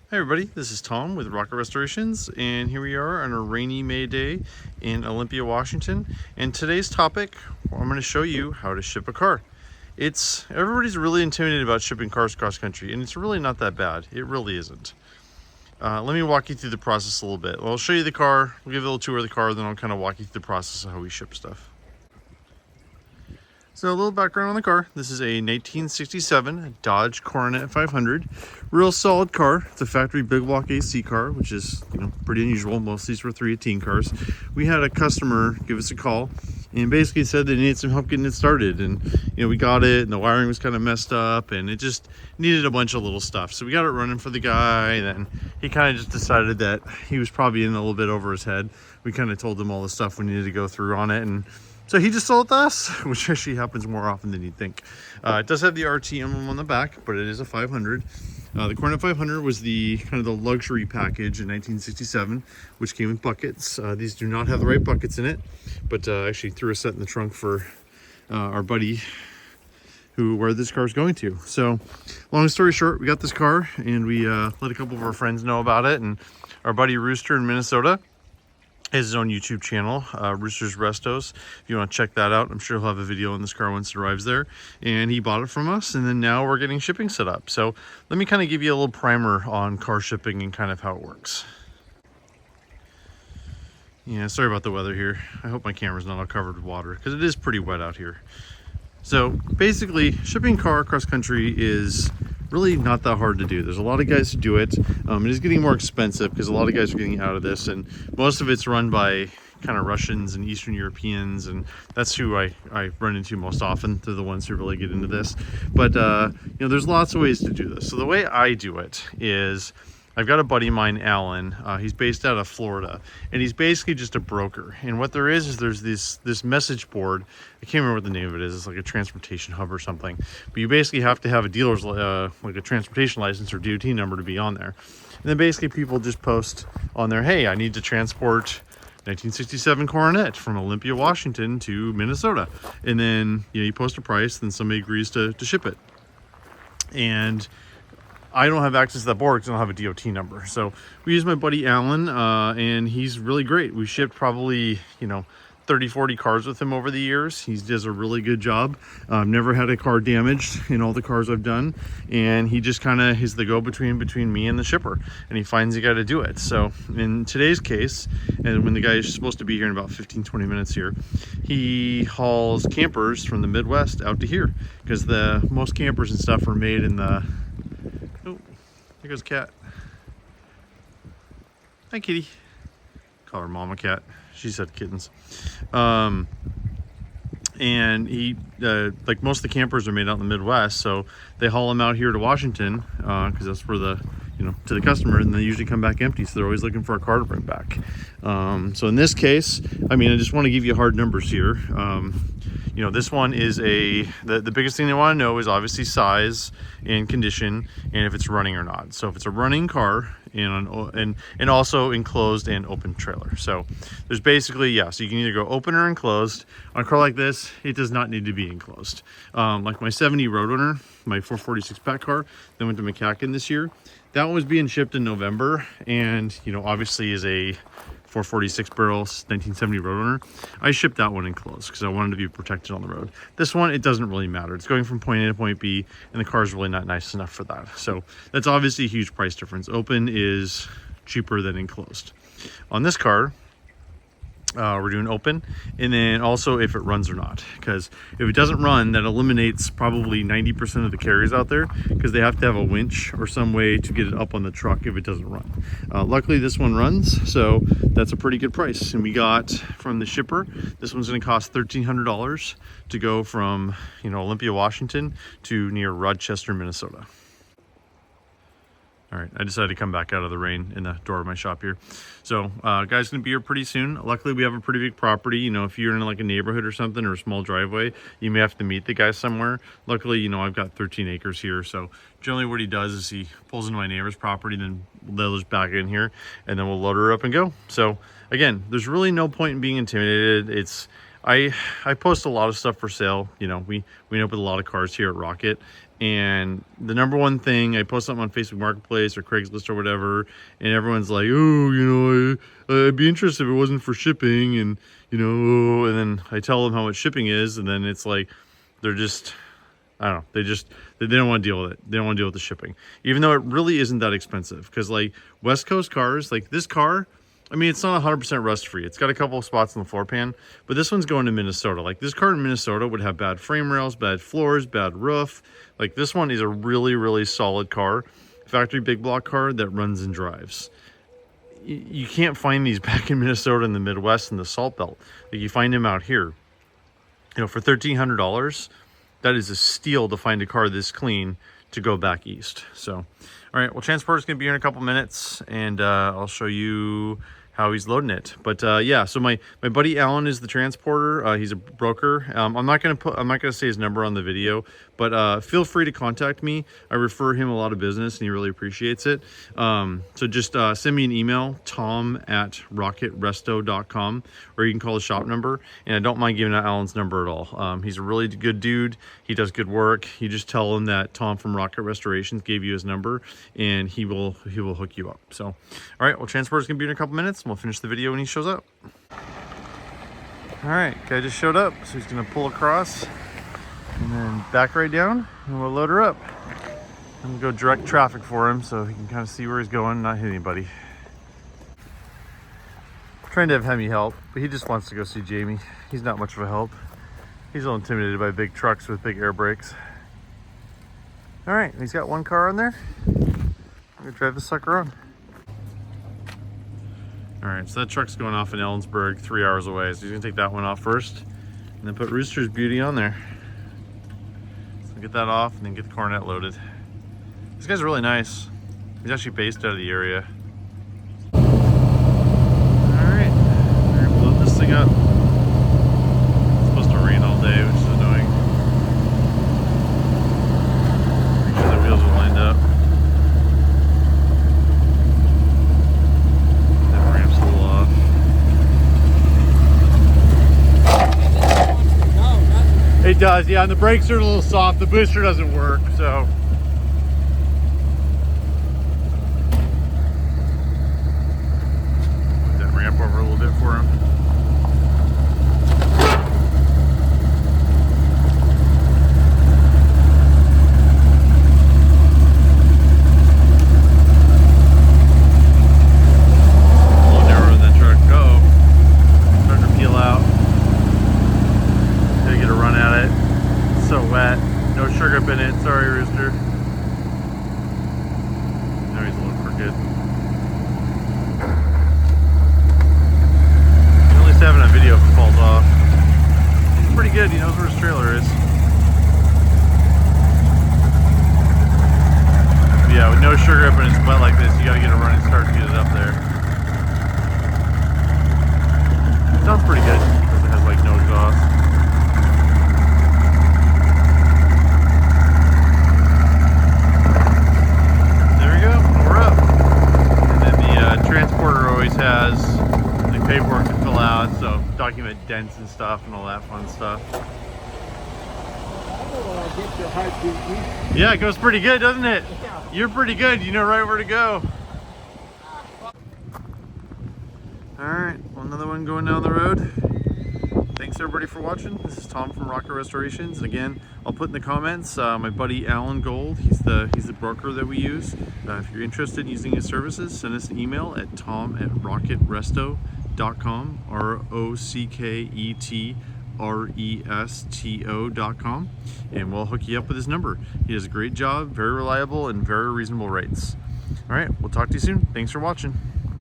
Hey everybody, this is Tom with Rocket Restorations, and here we are on a rainy May day in Olympia, Washington. And today's topic, I'm going to show you how to ship a car. Everybody's really intimidated about shipping cars cross country, and it's really not that bad. It really isn't. Let me walk you through the process a little bit. Well, I'll show you the car, we'll give you a little tour of the car, then I'll kind of walk you through the process of how we ship stuff. So a little background on the car. This is a 1967 Dodge Coronet 500. Real solid car. It's a factory big block AC car, which is, pretty unusual. Most of these were 318 cars. We had a customer give us a call and basically said they needed some help getting it started. And, we got it and the wiring was kind of messed up and it just needed a bunch of little stuff. So we got it running for the guy, and then he kind of just decided that he was probably in a little bit over his head. We kind of told him all the stuff we needed to go through on it, and so he just sold it to us, which actually happens more often than you'd think. It does have the RT emblem on the back, but it is a 500. The Coronet 500 was the kind of the luxury package in 1967, which came with buckets. These do not have the right buckets in it, but actually threw a set in the trunk for our buddy where this car is going to. So long story short, we got this car and we let a couple of our friends know about it, and our buddy Rooster in Minnesota has his own YouTube channel, Rooster's Restos. If you want to check that out, I'm sure he'll have a video on this car once it arrives there. And he bought it from us, and then now we're getting shipping set up. So let me kind of give you a little primer on car shipping and kind of how it works. Yeah, sorry about the weather here. I hope my camera's not all covered with water, because it is pretty wet out here. So basically, shipping a car across country is really not that hard to do. There's a lot of guys who do it. It is getting more expensive because a lot of guys are getting out of this, and most of it's run by kind of Russians and Eastern Europeans, and that's who I run into most often. They're the ones who really get into this. But there's lots of ways to do this. So the way I do it is, I've got a buddy of mine, Alan. He's based out of Florida, and he's basically just a broker. And what there is there's this message board. I can't remember what the name of it is. It's like a transportation hub or something. But you basically have to have a dealer's like a transportation license or DOT number to be on there. And then basically people just post on there, hey, I need to transport 1967 Coronet from Olympia, Washington to Minnesota. And then you post a price, then somebody agrees to ship it. And I don't have access to that board because I don't have a DOT number. So we use my buddy Alan, and he's really great. We shipped probably, 30, 40 cars with him over the years. He does a really good job. I've never had a car damaged in all the cars I've done. And he just kind of is the go-between between me and the shipper. And he finds the guy to do it. So in today's case, and when the guy is supposed to be here in about 15, 20 minutes here, he hauls campers from the Midwest out to here. Because most campers and stuff are made in the... Oh, there goes Cat. Hi, kitty. Call her Mama Cat. She said kittens. And he, like most of the campers are made out in the Midwest, so they haul them out here to Washington, because that's where to the customer, and they usually come back empty, so they're always looking for a car to bring back. So in this case, I just want to give you hard numbers here. This one is the biggest thing they want to know is obviously size and condition, and if it's running or not. So if it's a running car and also enclosed and open trailer. So there's basically, so you can either go open or enclosed. On a car like this, it does not need to be enclosed. Like my 70 Roadrunner, my 446 pack car that went to McCacken this year, that one was being shipped in November, and obviously is a 446 barrel 1970 Roadrunner. I shipped that one enclosed because I wanted to be protected on the road. This one, it doesn't really matter. It's going from point A to point B, and the car is really not nice enough for that. So that's obviously a huge price difference. Open is cheaper than enclosed. On this car, we're doing open, and then also if it runs or not, because if it doesn't run, that eliminates probably 90% of the carriers out there, because they have to have a winch or some way to get it up on the truck if it doesn't run. Luckily this one runs, so that's a pretty good price. And we got from the shipper, this one's going to cost $1,300 to go from Olympia, Washington to near Rochester, Minnesota. All right, I decided to come back out of the rain in the door of my shop here. So guy's gonna be here pretty soon. Luckily we have a pretty big property. If you're in like a neighborhood or something, or a small driveway, you may have to meet the guy somewhere. Luckily, I've got 13 acres here. So generally what he does is he pulls into my neighbor's property, then they'll just back in here, and then we'll load her up and go. So again, there's really no point in being intimidated. I post a lot of stuff for sale. We end up with a lot of cars here at Rocket, And the number one thing, I post something on Facebook Marketplace or Craigslist or whatever, and everyone's like, oh, you know, I'd be interested if it wasn't for shipping, and you know, and then I tell them how much shipping is, and then it's like they're just, I don't know, they don't want to deal with it. They don't want to deal with the shipping, even though it really isn't that expensive. Because like West Coast cars, like this car, I mean, it's not 100% rust free. It's got a couple of spots on the floor pan, but this one's going to Minnesota. Like this car in Minnesota would have bad frame rails, bad floors, bad roof. Like this one is a really, really solid car, factory big block car that runs and drives. You can't find these back in Minnesota in the Midwest and the Salt Belt. Like you find them out here. You know, for $1,300, that is a steal to find a car this clean to go back east. So, all right, well, transporter's gonna be here in a couple minutes, and I'll show you how he's loading it. But yeah, so my buddy Alan is the transporter. He's a broker. I'm not gonna say his number on the video, but feel free to contact me. I refer him a lot of business, and he really appreciates it. So just send me an email, tom@rocketresto.com, or you can call the shop number. And I don't mind giving out Alan's number at all. He's a really good dude. He does good work. You just tell him that Tom from Rocket Restorations gave you his number, and he will hook you up. So, all right, well, transporter's gonna be in a couple minutes. We'll finish the video when he shows up. All right, guy just showed up, so he's gonna pull across and then back right down, and we'll load her up. I'm gonna go direct traffic for him so he can kind of see where he's going, not hit anybody. I'm trying to have Hemi help, but he just wants to go see Jamie. He's not much of a help. He's a little intimidated by big trucks with big air brakes. All right, he's got one car on there. I'm gonna drive this sucker on. All right, so that truck's going off in Ellensburg, 3 hours away. So he's gonna take that one off first and then put Rooster's beauty on there. So get that off and then get the Coronet loaded. This guy's really nice. He's actually based out of the area. All right, we're gonna load this thing up. It's supposed to rain all day, which is annoying. Make sure the wheels are lined up. It does, yeah, and the brakes are a little soft. The booster doesn't work, so. Move that ramp over a little bit for him. A little narrower than that truck. Uh-oh. Starting to peel out. Gotta get a run at it. It's so wet. No sugar up in it. Sorry, Rooster. Now he's a little crooked. At least having a video if it falls off. He's pretty good. He knows where his trailer is. But yeah, with no sugar up and it's wet like this, you gotta get a running start to get it up there. It sounds pretty good because it has like no exhaust. Transporter always has the paperwork to fill out, so document dents and stuff and all that fun stuff. Yeah, it goes pretty good, doesn't it? Yeah. You're pretty good. You know right where to go. All right, well, another one going down the road. Thanks everybody for watching. This is Tom from Rocket Restorations. Again, I'll put in the comments my buddy Alan Gold. He's the broker that we use. If you're interested in using his services, send us an email at tom@rocketresto.com, ROCKETRESTO.com, and we'll hook you up with his number. He does a great job, very reliable, and very reasonable rates. All right, we'll talk to you soon. Thanks for watching.